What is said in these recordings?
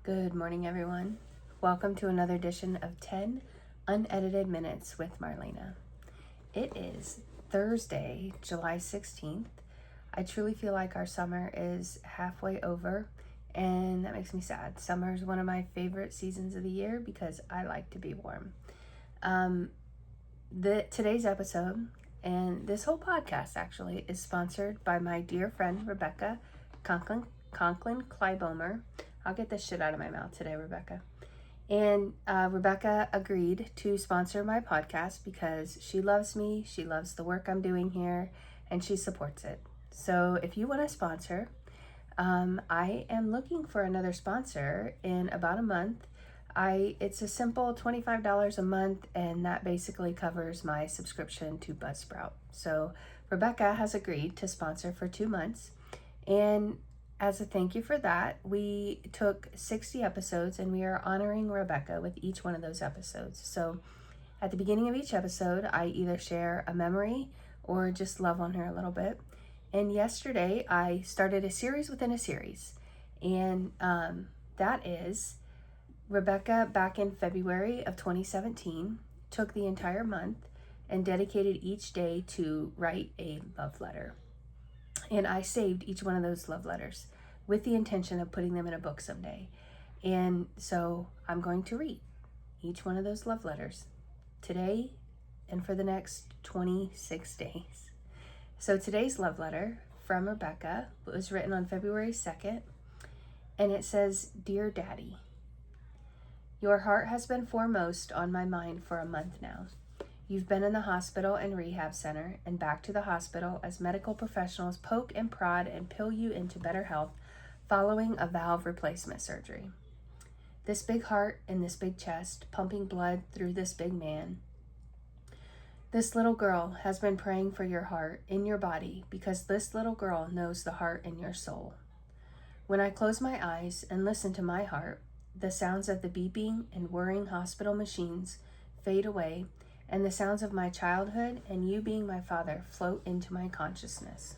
Good morning, everyone. Welcome to another edition of 10 Unedited Minutes with Marlena. It is Thursday, July 16th. I truly feel like our summer is halfway over, and that makes me sad. Summer is one of my favorite seasons of the year because I like to be warm. Today's episode, and this whole podcast actually, is sponsored by my dear friend Rebecca Conklin Kleibomer. I'll get this shit out of my mouth today, Rebecca. And Rebecca agreed to sponsor my podcast because she loves me, she loves the work I'm doing here, and she supports it. So if you want to sponsor, I am looking for another sponsor in about a month. It's a simple $25 a month, and that basically covers my subscription to Buzzsprout. So Rebecca has agreed to sponsor for 2 months, and as a thank you for that, we took 60 episodes and we are honoring Rebecca with each one of those episodes. So at the beginning of each episode, I either share a memory or just love on her a little bit. And yesterday, I started a series within a series. And that is Rebecca, back in February of 2017, took the entire month and dedicated each day to write a love letter. And I saved each one of those love letters with the intention of putting them in a book someday. And so I'm going to read each one of those love letters today and for the next 26 days. So today's love letter from Rebecca was written on February 2nd, and it says, "Dear Daddy, your heart has been foremost on my mind for a month now. You've been in the hospital and rehab center and back to the hospital as medical professionals poke and prod and pill you into better health following a valve replacement surgery. This big heart in this big chest, pumping blood through this big man. This little girl has been praying for your heart in your body because this little girl knows the heart in your soul. When I close my eyes and listen to my heart, the sounds of the beeping and whirring hospital machines fade away, and the sounds of my childhood and you being my father float into my consciousness.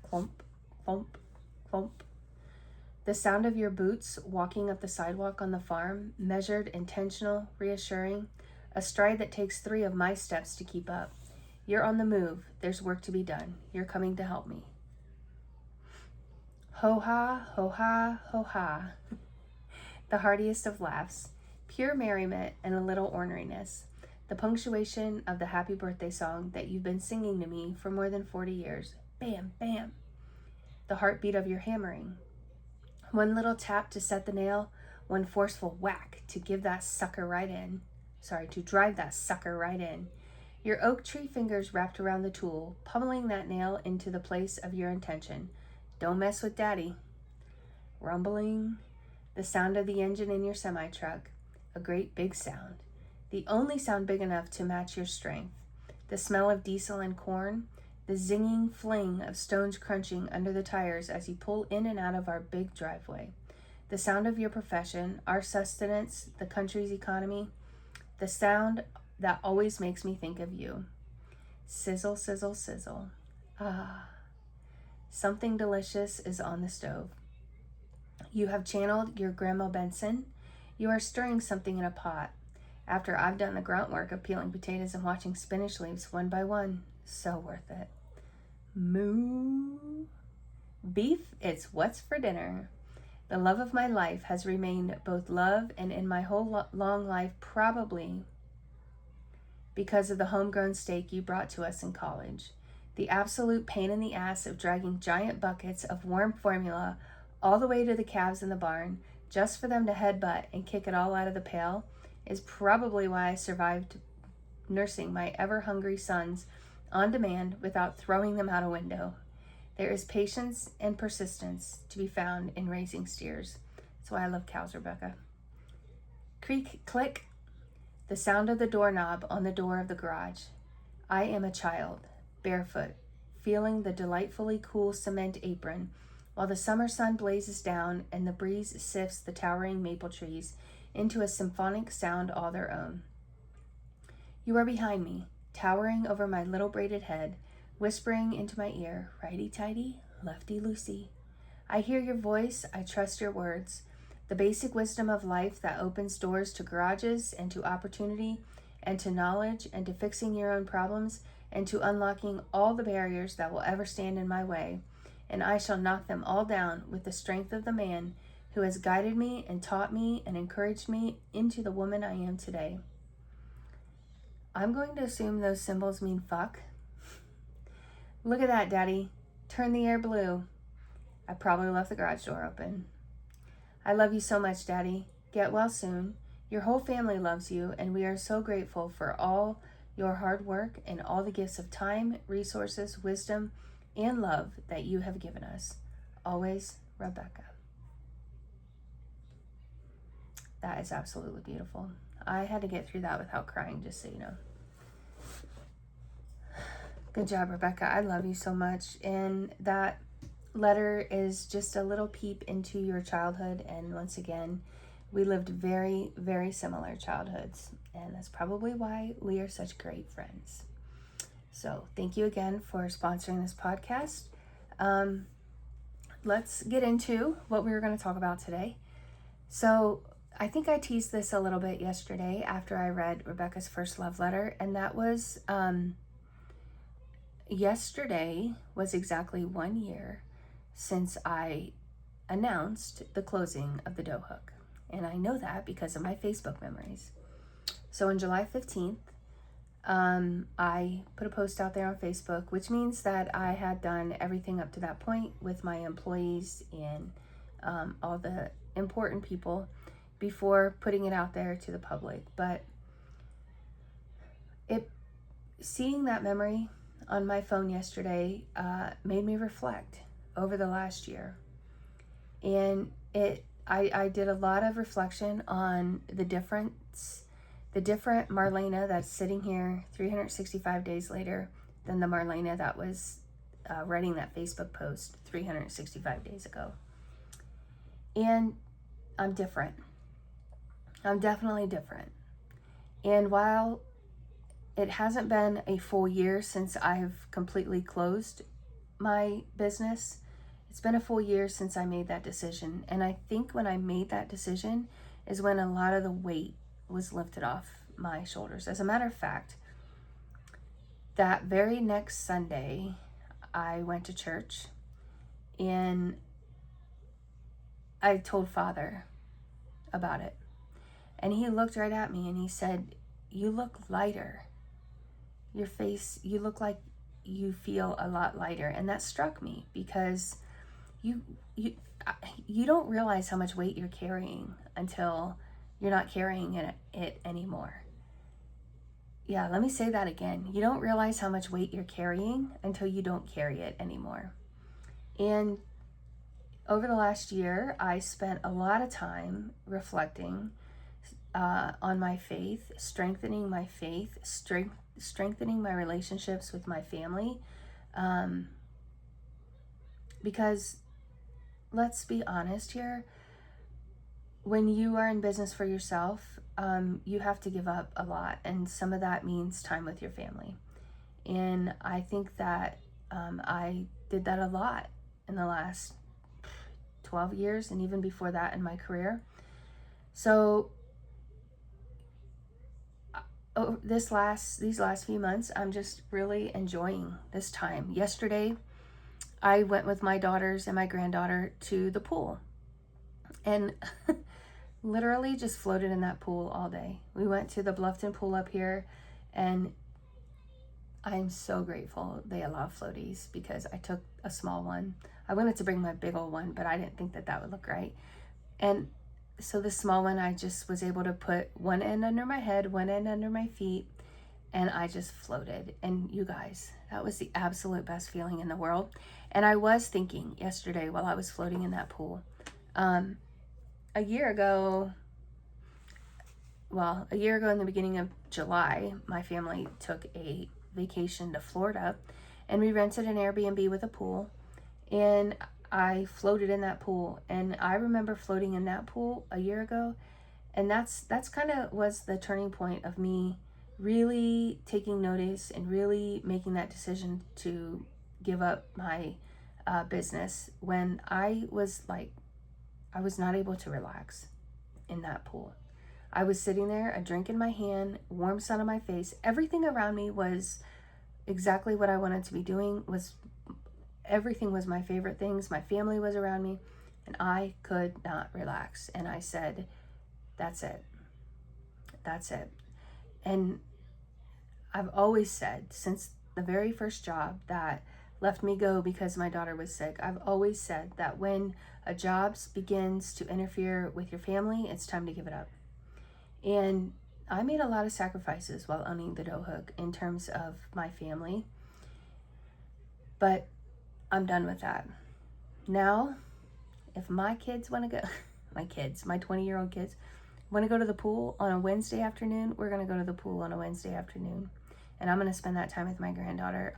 Clump, clump, clump. The sound of your boots walking up the sidewalk on the farm, measured, intentional, reassuring, a stride that takes 3 of my steps to keep up. You're on the move. There's work to be done. You're coming to help me. Ho-ha, ho-ha, ho-ha." The heartiest of laughs, pure merriment and a little orneriness. The punctuation of the happy birthday song that you've been singing to me for more than 40 years. Bam, bam. The heartbeat of your hammering. One little tap to set the nail, one forceful whack to give that sucker right in. To drive that sucker right in. Your oak tree fingers wrapped around the tool, pummeling that nail into the place of your intention. Don't mess with Daddy. Rumbling. The sound of the engine in your semi-truck. A great big sound. The only sound big enough to match your strength. The smell of diesel and corn. The zinging fling of stones crunching under the tires as you pull in and out of our big driveway. The sound of your profession, our sustenance, the country's economy. The sound that always makes me think of you. Sizzle, sizzle, sizzle. Ah. Something delicious is on the stove. You have channeled your Grandma Benson. You are stirring something in a pot. After I've done the grunt work of peeling potatoes and watching spinach leaves one by one. So worth it. Moo. Beef, it's what's for dinner. The love of my life has remained both love and in my whole long life probably because of the homegrown steak you brought to us in college. The absolute pain in the ass of dragging giant buckets of warm formula all the way to the calves in the barn just for them to headbutt and kick it all out of the pail is probably why I survived nursing my ever-hungry sons on demand without throwing them out a window. There is patience and persistence to be found in raising steers. That's why I love cows, Rebecca. Creak, click. The sound of the doorknob on the door of the garage. I am a child, barefoot, feeling the delightfully cool cement apron while the summer sun blazes down and the breeze sifts the towering maple trees into a symphonic sound all their own. You are behind me, towering over my little braided head, whispering into my ear, righty-tighty, lefty-loosey. I hear your voice, I trust your words. The basic wisdom of life that opens doors to garages and to opportunity and to knowledge and to fixing your own problems and to unlocking all the barriers that will ever stand in my way. And I shall knock them all down with the strength of the man who has guided me and taught me and encouraged me into the woman I am today. I'm going to assume those symbols mean fuck. Look at that, Daddy. Turn the air blue. I probably left the garage door open. I love you so much, Daddy. Get well soon. Your whole family loves you, and we are so grateful for all your hard work and all the gifts of time, resources, wisdom, and love that you have given us. Always, Rebecca. That is absolutely beautiful. I had to get through that without crying, just so you know. Good job, Rebecca. I love you so much. And that letter is just a little peep into your childhood. And once again, we lived very, very similar childhoods. And that's probably why we are such great friends. So thank you again for sponsoring this podcast. Let's get into what we were going to talk about today. So I think I teased this a little bit yesterday after I read Rebecca's first love letter. And that was... yesterday was exactly 1 year since I announced the closing of the dough hook. And I know that because of my Facebook memories. So on July 15th, I put a post out there on Facebook, which means that I had done everything up to that point with my employees and all the important people before putting it out there to the public. But seeing that memory on my phone yesterday made me reflect over the last year. And I did a lot of reflection on the different Marlena that's sitting here 365 days later than the Marlena that was writing that Facebook post 365 days ago. And I'm different. I'm definitely different. And while it hasn't been a full year since I've completely closed my business, it's been a full year since I made that decision. And I think when I made that decision is when a lot of the weight was lifted off my shoulders. As a matter of fact, that very next Sunday, I went to church and I told Father about it. And he looked right at me and he said, "You look lighter. Your face, you look like you feel a lot lighter." And that struck me because you don't realize how much weight you're carrying until you're not carrying it anymore. Yeah, let me say that again. You don't realize how much weight you're carrying until you don't carry it anymore. And over the last year, I spent a lot of time reflecting on my faith, strengthening my faith, strengthening my relationships with my family. Because let's be honest here, when you are in business for yourself, you have to give up a lot. And some of that means time with your family. And I think that I did that a lot in the last 12 years and even before that in my career. So these last few months, I'm just really enjoying this time. Yesterday, I went with my daughters and my granddaughter to the pool and literally just floated in that pool all day. We went to the Bluffton pool up here, and I'm so grateful they allow floaties because I took a small one. I wanted to bring my big old one, but I didn't think that would look right. And so the small one, I just was able to put one end under my head, one end under my feet, and I just floated. And you guys, that was the absolute best feeling in the world. And I was thinking yesterday while I was floating in that pool, a year ago in the beginning of July, my family took a vacation to Florida and we rented an Airbnb with a pool, and I floated in that pool. And I remember floating in that pool a year ago, and that's kind of was the turning point of me really taking notice and really making that decision to give up my business when I was like, I was not able to relax in that pool. I was sitting there, a drink in my hand, warm sun on my face. Everything around me was exactly what I wanted to be doing. Everything was my favorite things. My family was around me, and I could not relax. And I said, that's it. That's it. And I've always said, since the very first job that left me go because my daughter was sick, I've always said that when a job begins to interfere with your family, it's time to give it up. And I made a lot of sacrifices while owning the dough hook in terms of my family, but I'm done with that. Now, if my kids want to go, my 20-year-old kids, want to go to the pool on a Wednesday afternoon, we're going to go to the pool on a Wednesday afternoon. And I'm going to spend that time with my granddaughter.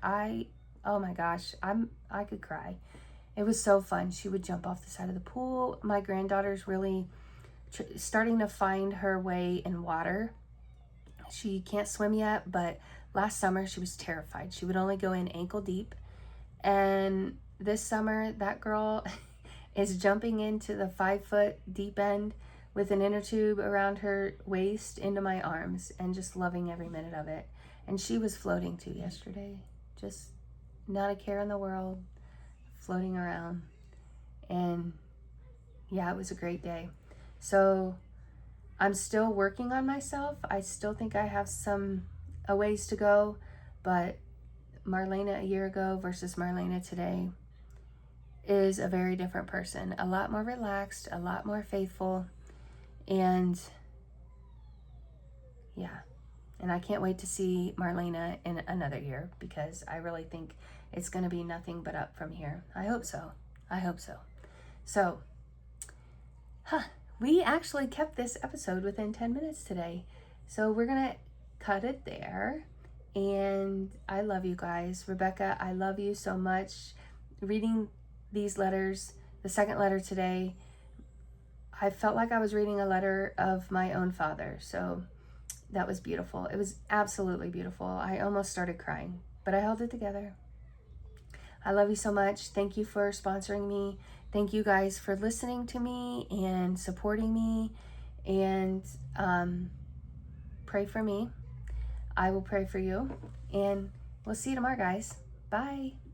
Oh my gosh, I could cry. It was so fun. She would jump off the side of the pool. My granddaughter's really starting to find her way in water. She can't swim yet, but last summer she was terrified. She would only go in ankle deep. And this summer, that girl is jumping into the 5-foot deep end with an inner tube around her waist into my arms and just loving every minute of it. And she was floating too yesterday. Just not a care in the world, floating around. And yeah, it was a great day. So I'm still working on myself. I still think I have a ways to go, but Marlena a year ago versus Marlena today is a very different person. A lot more relaxed, a lot more faithful, and yeah. And I can't wait to see Marlena in another year because I really think it's going to be nothing but up from here. I hope so. I hope so. So, we actually kept this episode within 10 minutes today. So we're going to cut it there. And I love you guys. Rebecca, I love you so much. Reading these letters, the second letter today, I felt like I was reading a letter of my own father. So that was beautiful. It was absolutely beautiful. I almost started crying, but I held it together. I love you so much. Thank you for sponsoring me. Thank you guys for listening to me and supporting me. And pray for me. I will pray for you. And we'll see you tomorrow, guys. Bye.